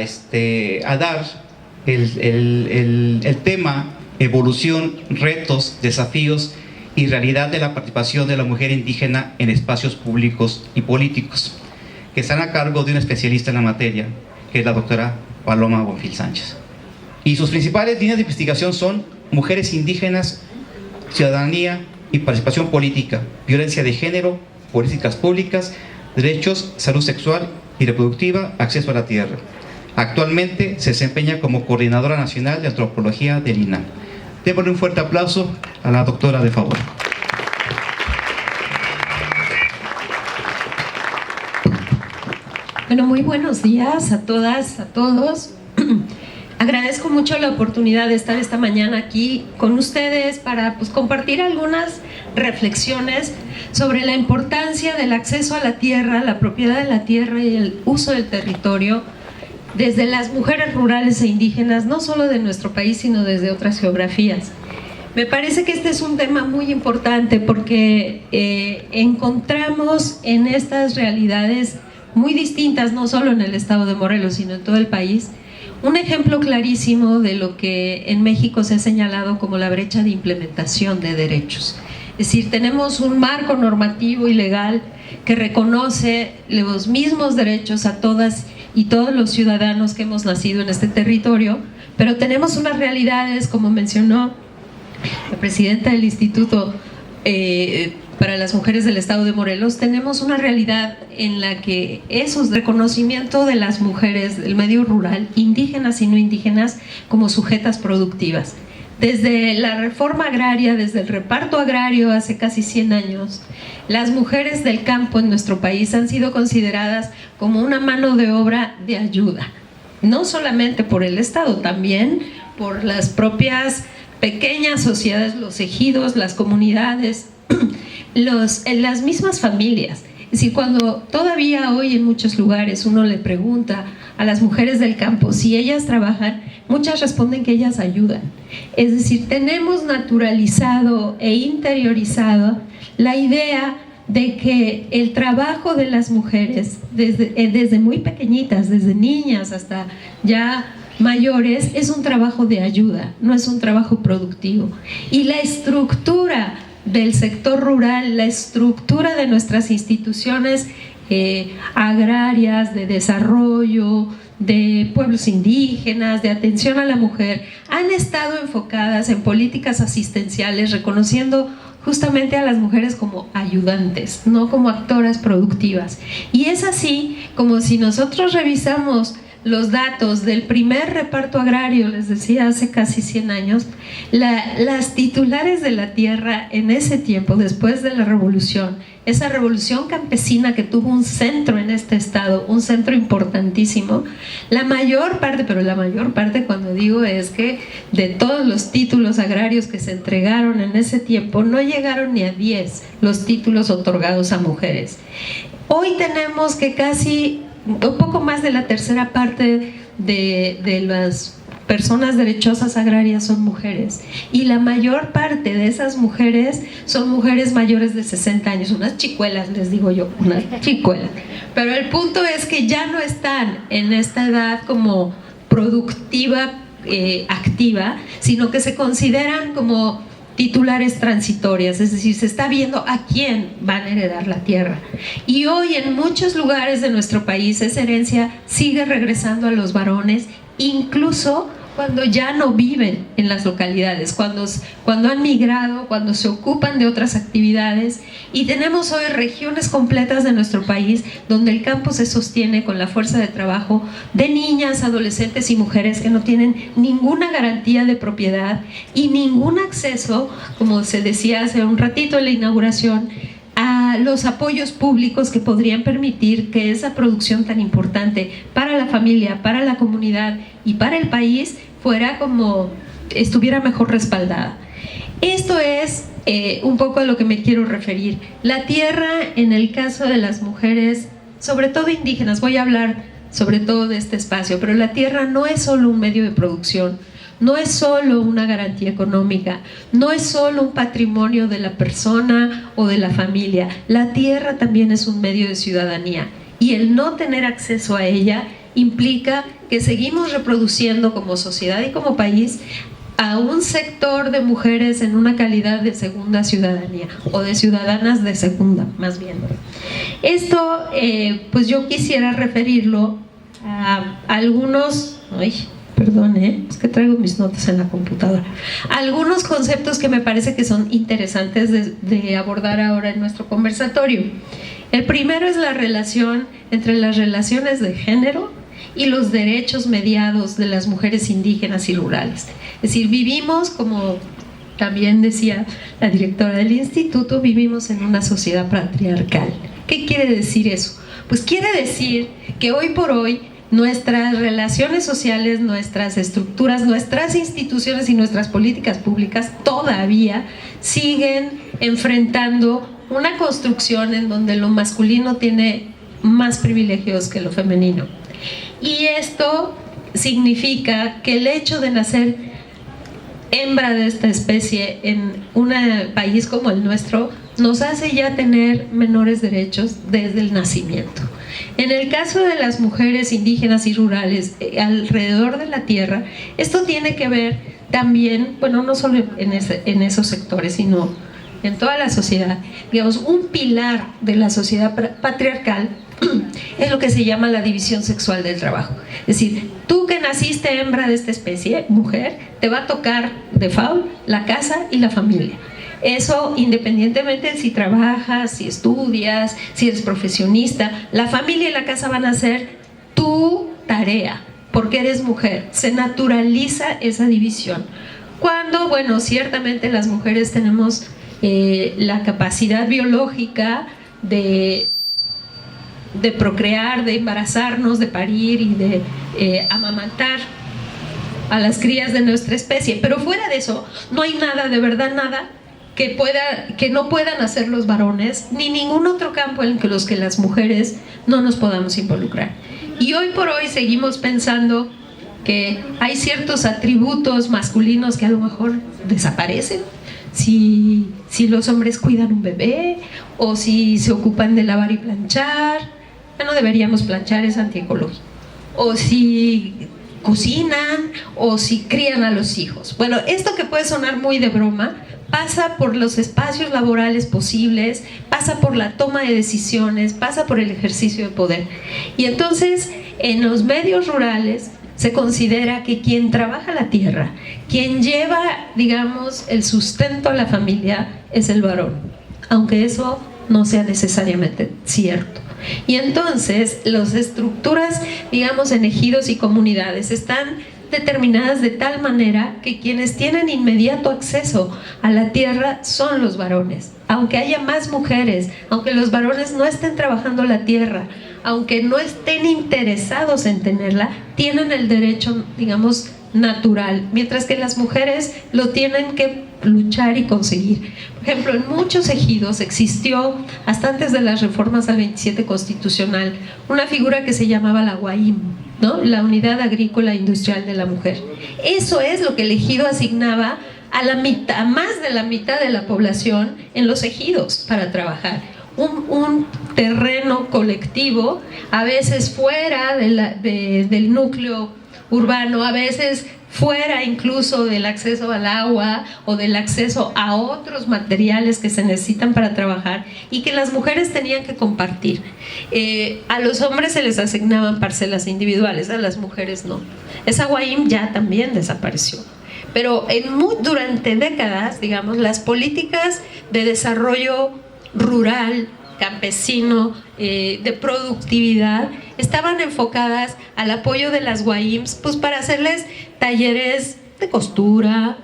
a dar el tema evolución, retos, desafíos y realidad de la participación de la mujer indígena en espacios públicos y políticos, que están a cargo de un especialista en la materia, que es la doctora Paloma Bonfil Sánchez. Y sus principales líneas de investigación son mujeres indígenas, ciudadanía y participación política, violencia de género, políticas públicas, derechos, salud sexual y reproductiva, acceso a la tierra. Actualmente se desempeña como coordinadora nacional de antropología del INAH. Démosle un fuerte aplauso a la doctora, de favor. Bueno, muy buenos días a todas, a todos. Agradezco mucho la oportunidad de estar esta mañana aquí con ustedes para compartir algunas reflexiones sobre la importancia del acceso a la tierra, la propiedad de la tierra y el uso del territorio desde las mujeres rurales e indígenas, no solo de nuestro país, sino desde otras geografías. Me parece que este es un tema muy importante porque encontramos en estas realidades muy distintas, no solo en el estado de Morelos, sino en todo el país, un ejemplo clarísimo de lo que en México se ha señalado como la brecha de implementación de derechos. Es decir, tenemos un marco normativo y legal que reconoce los mismos derechos a todas y todos los ciudadanos que hemos nacido en este territorio, pero tenemos unas realidades, como mencionó la presidenta del Instituto para las Mujeres del Estado de Morelos, tenemos una realidad en la que esos reconocimiento de las mujeres del medio rural, indígenas y no indígenas, como sujetas productivas. Desde la reforma agraria, desde el reparto agrario hace casi 100 años, las mujeres del campo en nuestro país han sido consideradas como una mano de obra de ayuda, no solamente por el Estado, también por las propias pequeñas sociedades, los ejidos, las comunidades, las mismas familias. Es decir, cuando todavía hoy en muchos lugares uno le pregunta a las mujeres del campo si ellas trabajan, muchas responden que ellas ayudan. Es decir, tenemos naturalizado e interiorizado la idea de que el trabajo de las mujeres, desde muy pequeñitas, desde niñas hasta ya mayores, es un trabajo de ayuda, no es un trabajo productivo. Y la estructura del sector rural, la estructura de nuestras instituciones agrarias, de desarrollo, de pueblos indígenas, de atención a la mujer, han estado enfocadas en políticas asistenciales, reconociendo justamente a las mujeres como ayudantes, no como actoras productivas. Y es así como si nosotros revisamos los datos del primer reparto agrario, les decía, hace casi 100 años, las titulares de la tierra en ese tiempo, después de la revolución, esa revolución campesina que tuvo un centro en este estado, un centro importantísimo, la mayor parte, pero la mayor parte cuando digo es que de todos los títulos agrarios que se entregaron en ese tiempo, no llegaron ni a 10 los títulos otorgados a mujeres. Hoy tenemos que casi un poco más de la tercera parte de las personas derechosas agrarias son mujeres, y la mayor parte de esas mujeres son mujeres mayores de 60 años, unas chicuelas, les digo yo, unas chicuelas. Pero el punto es que ya no están en esta edad como productiva, activa, sino que se consideran como titulares transitorias, es decir, se está viendo a quién van a heredar la tierra. Y hoy en muchos lugares de nuestro país esa herencia sigue regresando a los varones, incluso cuando ya no viven en las localidades, cuando han migrado, cuando se ocupan de otras actividades. Y tenemos hoy regiones completas de nuestro país donde el campo se sostiene con la fuerza de trabajo de niñas, adolescentes y mujeres que no tienen ninguna garantía de propiedad y ningún acceso, como se decía hace un ratito en la inauguración, a los apoyos públicos que podrían permitir que esa producción tan importante para la familia, para la comunidad y para el país fuera como estuviera mejor respaldada. Esto es un poco a lo que me quiero referir. La tierra, en el caso de las mujeres, sobre todo indígenas, voy a hablar sobre todo de este espacio, pero la tierra no es solo un medio de producción, no es solo una garantía económica, no es solo un patrimonio de la persona o de la familia. La tierra también es un medio de ciudadanía, y el no tener acceso a ella implica que seguimos reproduciendo como sociedad y como país a un sector de mujeres en una calidad de segunda ciudadanía, o de ciudadanas de segunda, más bien. Esto, pues yo quisiera referirlo a algunos, es que traigo mis notas en la computadora, algunos conceptos que me parece que son interesantes de abordar ahora en nuestro conversatorio. El primero es la relación entre las relaciones de género y los derechos mediados de las mujeres indígenas y rurales. Es decir, vivimos, como también decía la directora del instituto, vivimos en una sociedad patriarcal. ¿Qué quiere decir eso? Pues quiere decir que hoy por hoy nuestras relaciones sociales, nuestras estructuras, nuestras instituciones y nuestras políticas públicas todavía siguen enfrentando una construcción en donde lo masculino tiene más privilegios que lo femenino. Y esto significa que el hecho de nacer hembra de esta especie en un país como el nuestro nos hace ya tener menores derechos desde el nacimiento. En el caso de las mujeres indígenas y rurales alrededor de la tierra, esto tiene que ver también, bueno, no solo en esos sectores, sino en toda la sociedad. Digamos, un pilar de la sociedad patriarcal es lo que se llama la división sexual del trabajo. Es decir, tú que naciste hembra de esta especie, mujer, te va a tocar default la casa y la familia. Eso independientemente de si trabajas, si estudias, si eres profesionista, la familia y la casa van a ser tu tarea, porque eres mujer. Se naturaliza esa división. Cuando, bueno, ciertamente las mujeres tenemos la capacidad biológica de procrear, de embarazarnos, de parir y de amamantar a las crías de nuestra especie, pero fuera de eso no hay nada, de verdad nada, que no puedan hacer los varones, ni ningún otro campo en los que las mujeres no nos podamos involucrar. Y hoy por hoy seguimos pensando que hay ciertos atributos masculinos que a lo mejor desaparecen si los hombres cuidan un bebé, o si se ocupan de lavar y planchar. No deberíamos planchar, es antiecológico. O si cocinan, o si crían a los hijos. Bueno, esto que puede sonar muy de broma pasa por los espacios laborales posibles, pasa por la toma de decisiones, pasa por el ejercicio de poder. Y entonces, en los medios rurales se considera que quien trabaja la tierra, quien lleva, digamos, el sustento a la familia, es el varón, aunque eso no sea necesariamente cierto. Y entonces las estructuras, digamos, en ejidos y comunidades están determinadas de tal manera que quienes tienen inmediato acceso a la tierra son los varones. Aunque haya más mujeres, aunque los varones no estén trabajando la tierra, aunque no estén interesados en tenerla, tienen el derecho, digamos, natural, mientras que las mujeres lo tienen que luchar y conseguir. Por ejemplo, en muchos ejidos existió, hasta antes de las reformas al 27 constitucional, una figura que se llamaba la UAIM, ¿no? La Unidad Agrícola Industrial de la Mujer. Eso es lo que el ejido asignaba a la mitad, más de la mitad de la población en los ejidos para trabajar. Un terreno colectivo, a veces fuera del núcleo urbano, a veces fuera incluso del acceso al agua o del acceso a otros materiales que se necesitan para trabajar y que las mujeres tenían que compartir. A los hombres se les asignaban parcelas individuales, a las mujeres no. Esa UAIM ya también desapareció. Pero durante décadas, digamos, las políticas de desarrollo rural, campesino, de productividad, estaban enfocadas al apoyo de las UAIMs, pues para hacerles talleres de costura,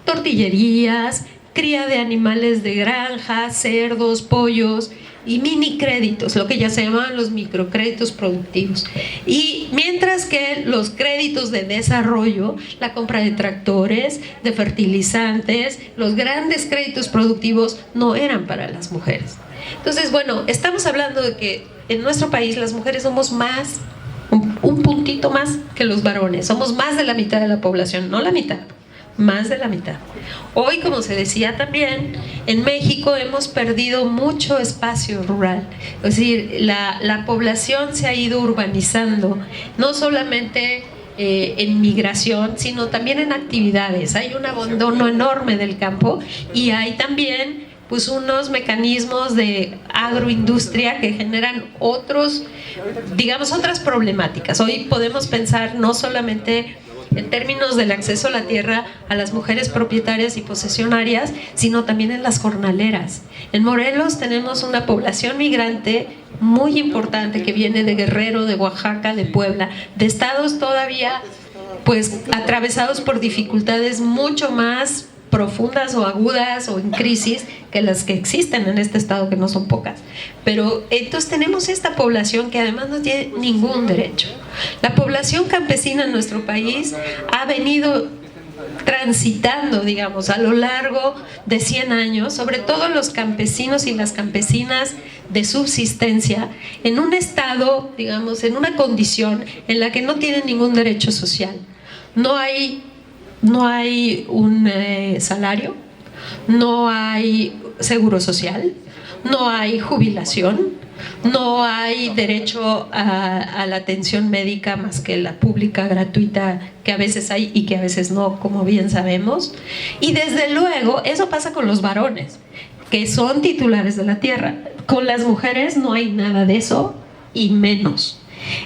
tortillerías, cría de animales de granja, cerdos, pollos y mini créditos, lo que ya se llamaban los microcréditos productivos. Y mientras que los créditos de desarrollo, la compra de tractores, de fertilizantes, los grandes créditos productivos no eran para las mujeres. Entonces, bueno, estamos hablando de que en nuestro país las mujeres somos más, un puntito más que los varones, somos más de la mitad de la población, no la mitad, más de la mitad. Hoy, como se decía también, en México hemos perdido mucho espacio rural. Es decir, la población se ha ido urbanizando, no solamente en migración, sino también en actividades. Hay un abandono enorme del campo y hay también pues unos mecanismos de agroindustria que generan otras problemáticas. Hoy podemos pensar no solamente en términos del acceso a la tierra a las mujeres propietarias y posesionarias, sino también en las jornaleras. En Morelos tenemos una población migrante muy importante que viene de Guerrero, de Oaxaca, de Puebla, de estados todavía pues atravesados por dificultades mucho más profundas o agudas o en crisis que las que existen en este estado, que no son pocas. Pero entonces tenemos esta población que además no tiene ningún derecho. La población campesina en nuestro país ha venido transitando, digamos, a lo largo de 100 años, sobre todo los campesinos y las campesinas de subsistencia, en un estado, digamos, en una condición en la que no tienen ningún derecho social. No hay un salario, no hay seguro social, no hay jubilación, no hay derecho a la atención médica más que la pública gratuita que a veces hay y que a veces no, como bien sabemos. Y desde luego eso pasa con los varones, que son titulares de la tierra. Con las mujeres no hay nada de eso y menos.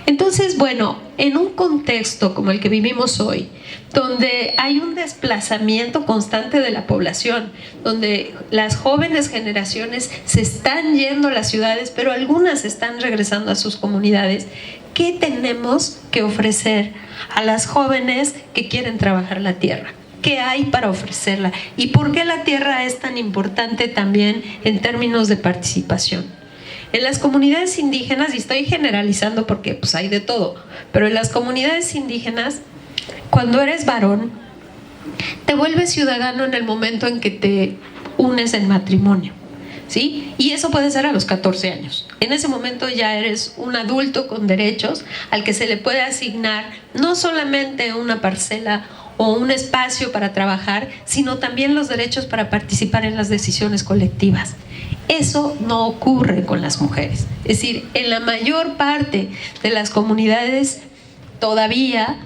Entonces, bueno, en un contexto como el que vivimos hoy, donde hay un desplazamiento constante de la población, donde las jóvenes generaciones se están yendo a las ciudades, pero algunas están regresando a sus comunidades, ¿qué tenemos que ofrecer a las jóvenes que quieren trabajar la tierra? ¿Qué hay para ofrecerla? ¿Y por qué la tierra es tan importante también en términos de participación? En las comunidades indígenas, y estoy generalizando porque pues hay de todo, pero en las comunidades indígenas, cuando eres varón, te vuelves ciudadano en el momento en que te unes en matrimonio, ¿sí? Y eso puede ser a los 14 años. En ese momento ya eres un adulto con derechos al que se le puede asignar no solamente una parcela o un espacio para trabajar, sino también los derechos para participar en las decisiones colectivas. Eso no ocurre con las mujeres. Es decir, en la mayor parte de las comunidades todavía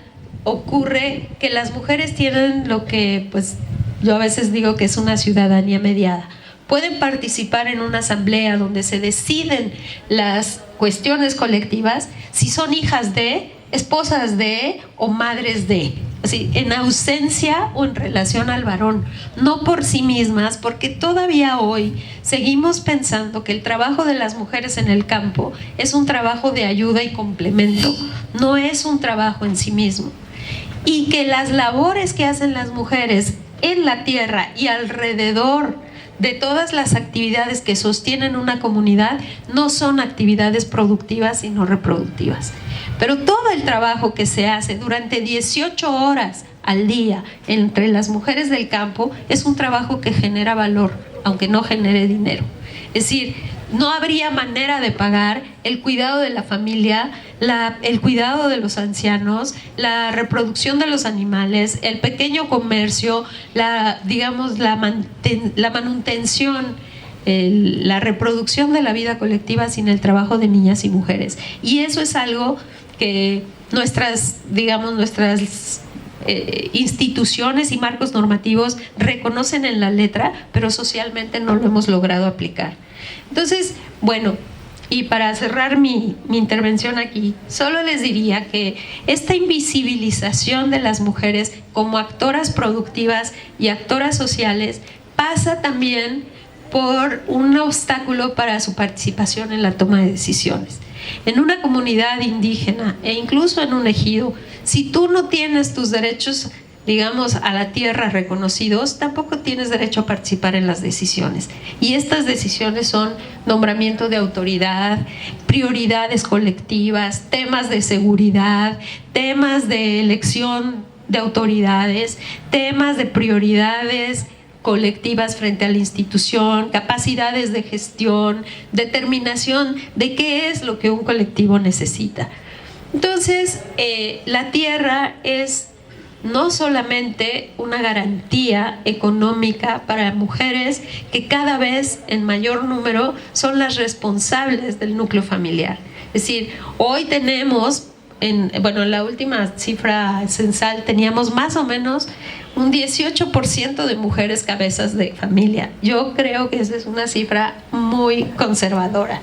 ocurre que las mujeres tienen lo que pues yo a veces digo que es una ciudadanía mediada. Pueden participar en una asamblea donde se deciden las cuestiones colectivas si son hijas de, esposas de o madres de. Así, en ausencia o en relación al varón, no por sí mismas, porque todavía hoy seguimos pensando que el trabajo de las mujeres en el campo es un trabajo de ayuda y complemento, no es un trabajo en sí mismo. Y que las labores que hacen las mujeres en la tierra y alrededor de todas las actividades que sostienen una comunidad no son actividades productivas sino reproductivas. Pero todo el trabajo que se hace durante 18 horas al día entre las mujeres del campo es un trabajo que genera valor, aunque no genere dinero. Es decir, no habría manera de pagar el cuidado de la familia, el cuidado de los ancianos, la reproducción de los animales, el pequeño comercio, la manutención, la reproducción de la vida colectiva sin el trabajo de niñas y mujeres. Y eso es algo que nuestras instituciones y marcos normativos reconocen en la letra, pero socialmente no lo hemos logrado aplicar. Entonces, bueno, y para cerrar mi intervención aquí, solo les diría que esta invisibilización de las mujeres como actoras productivas y actoras sociales pasa también por un obstáculo para su participación en la toma de decisiones. En una comunidad indígena e incluso en un ejido, si tú no tienes tus derechos, digamos, a la tierra reconocidos, tampoco tienes derecho a participar en las decisiones. Y estas decisiones son nombramiento de autoridad, prioridades colectivas, temas de seguridad, temas de elección de autoridades, temas de prioridades colectivas frente a la institución, capacidades de gestión, determinación de qué es lo que un colectivo necesita. Entonces, la tierra es no solamente una garantía económica para mujeres que cada vez en mayor número son las responsables del núcleo familiar. Es decir, hoy tenemos, en la última cifra censal teníamos más o menos un 18% de mujeres cabezas de familia. Yo creo que esa es una cifra muy conservadora.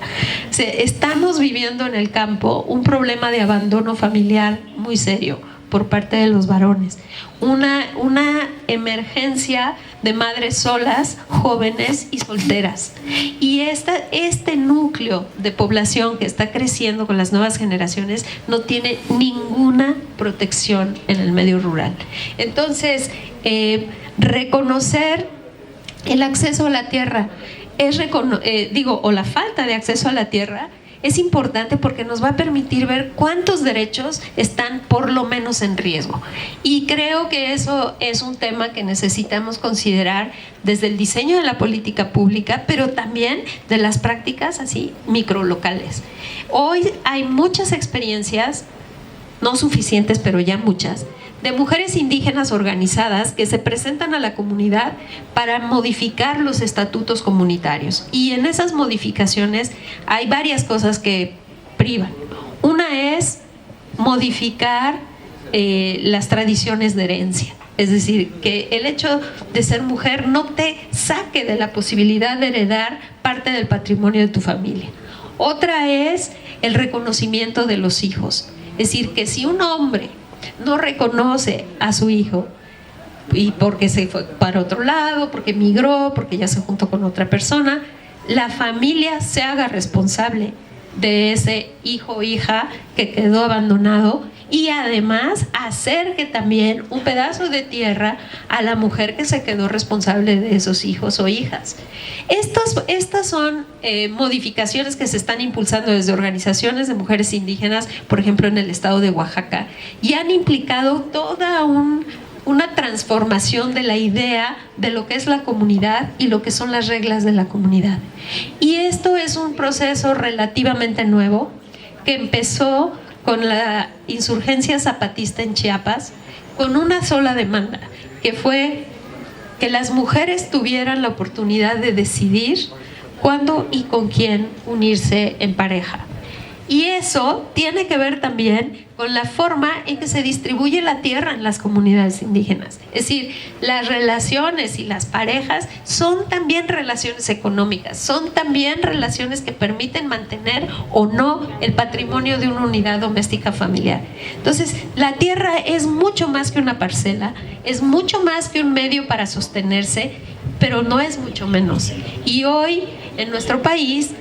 O sea, estamos viviendo en el campo un problema de abandono familiar muy serio por parte de los varones, una emergencia de madres solas, jóvenes y solteras. Y este núcleo de población que está creciendo con las nuevas generaciones no tiene ninguna protección en el medio rural. Entonces, reconocer el acceso a la tierra o la falta de acceso a la tierra es importante porque nos va a permitir ver cuántos derechos están por lo menos en riesgo. Y creo que eso es un tema que necesitamos considerar desde el diseño de la política pública, pero también de las prácticas así microlocales. Hoy hay muchas experiencias, no suficientes, pero ya muchas, de mujeres indígenas organizadas que se presentan a la comunidad para modificar los estatutos comunitarios. Y en esas modificaciones hay varias cosas que privan. Una es modificar las tradiciones de herencia. Es decir, que el hecho de ser mujer no te saque de la posibilidad de heredar parte del patrimonio de tu familia. Otra es el reconocimiento de los hijos. Es decir, que si un hombre no reconoce a su hijo y porque se fue para otro lado, porque emigró, porque ya se juntó con otra persona, la familia se haga responsable de ese hijo o hija que quedó abandonado, y además acerque también un pedazo de tierra a la mujer que se quedó responsable de esos hijos o hijas. Estas son modificaciones que se están impulsando desde organizaciones de mujeres indígenas, por ejemplo en el estado de Oaxaca, y han implicado toda una transformación de la idea de lo que es la comunidad y lo que son las reglas de la comunidad. Y esto es un proceso relativamente nuevo que empezó con la insurgencia zapatista en Chiapas, con una sola demanda, que fue que las mujeres tuvieran la oportunidad de decidir cuándo y con quién unirse en pareja. Y eso tiene que ver también con la forma en que se distribuye la tierra en las comunidades indígenas. Es decir, las relaciones y las parejas son también relaciones económicas, son también relaciones que permiten mantener o no el patrimonio de una unidad doméstica familiar. Entonces, la tierra es mucho más que una parcela, es mucho más que un medio para sostenerse, pero no es mucho menos. Y hoy, en nuestro país,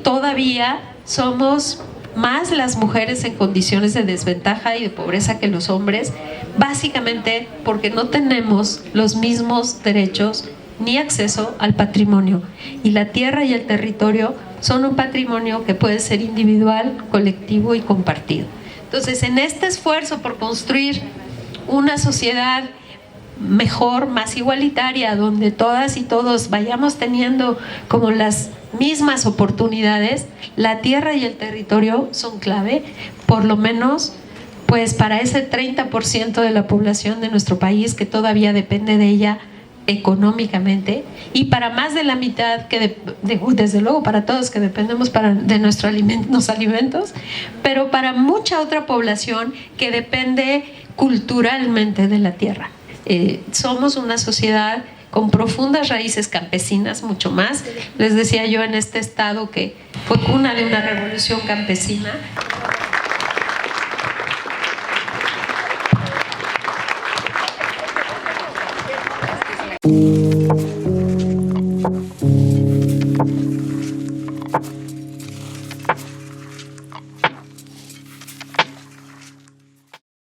todavía somos más las mujeres en condiciones de desventaja y de pobreza que los hombres, básicamente porque no tenemos los mismos derechos ni acceso al patrimonio. Y la tierra y el territorio son un patrimonio que puede ser individual, colectivo y compartido. Entonces, en este esfuerzo por construir una sociedad mejor, más igualitaria, donde todas y todos vayamos teniendo como las mismas oportunidades, la tierra y el territorio son clave, por lo menos pues para ese 30% de la población de nuestro país que todavía depende de ella económicamente, y para más de la mitad que desde luego para todos que dependemos de los alimentos, pero para mucha otra población que depende culturalmente de la tierra. Somos una sociedad con profundas raíces campesinas, mucho más. Les decía yo, en este estado que fue cuna de una revolución campesina,